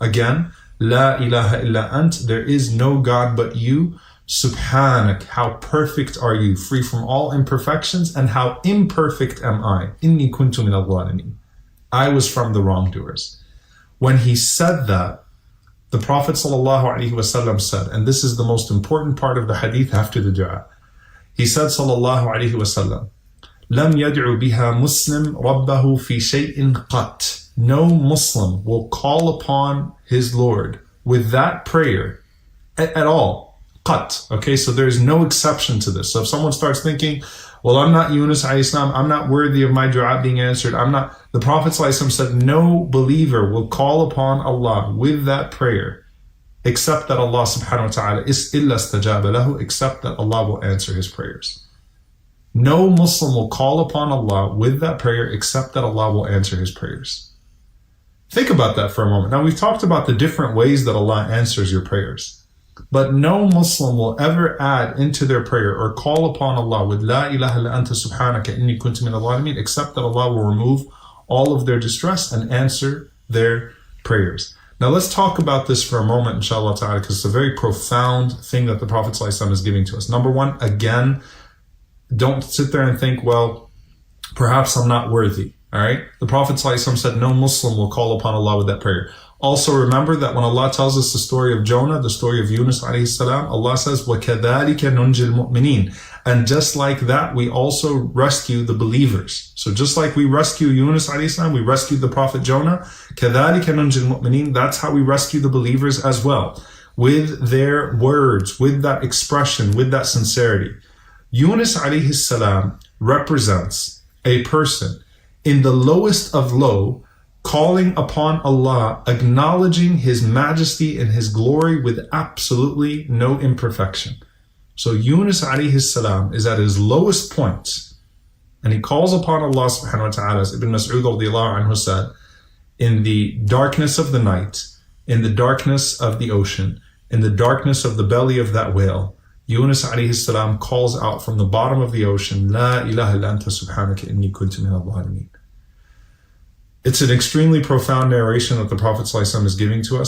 Again, La ilaha illa ant, there is no God but you. Subhanak, how perfect are you, free from all imperfections, and how imperfect am I. Inni kuntu min al-zalimin. I was from the wrongdoers. When he said that, the Prophet ﷺ said, and this is the most important part of the hadith after the dua, he said ﷺ, لم يدعو بها مسلم ربه في شيء قط. No Muslim will call upon his Lord with that prayer at all. Qat. Okay, so there's no exception to this. So if someone starts thinking, well, I'm not Yunus alayhi salam, I'm not worthy of my dua being answered, the Prophet ﷺ said, no believer will call upon Allah with that prayer except that Allah subhanahu wa ta'ala is illa stajaba lahu, except that Allah will answer his prayers. No Muslim will call upon Allah with that prayer except that Allah will answer his prayers. Think about that for a moment. Now, we've talked about the different ways that Allah answers your prayers. But no Muslim will ever add into their prayer or call upon Allah with La ilaha illa anta subhanaka inni kuntu min al-zalimin, except that Allah will remove all of their distress and answer their prayers. Now let's talk about this for a moment, inshallah ta'ala, because it's a very profound thing that the Prophet ﷺ is giving to us. Number one, again, don't sit there and think, well, perhaps I'm not worthy. All right? The Prophet ﷺ said no Muslim will call upon Allah with that prayer. Also remember that when Allah tells us the story of Jonah, the story of Yunus alayhi salam, Allah says, وَكَذَلِكَ نُنْجِ الْمُؤْمِنِينَ. And just like that, we also rescue the believers. So just like we rescue Yunus alayhi salam, we rescued the Prophet Jonah, كَذَلِكَ نُنْجِ الْمُؤْمِنِينَ. That's how we rescue the believers as well. With their words, with that expression, with that sincerity. Yunus alayhi salam represents a person in the lowest of low, calling upon Allah, acknowledging His majesty and His glory with absolutely no imperfection. So Yunus alayhi salam is at his lowest point, and he calls upon Allah subhanahu wa ta'ala, as Ibn Mas'ud radiallahu anhu said, in the darkness of the night, in the darkness of the ocean, in the darkness of the belly of that whale, Yunus alayhi salam calls out from the bottom of the ocean, La ilaha illa anta subhanaka inni kuntu min al-zalimin. It's an extremely profound narration that the Prophet ﷺ is giving to us.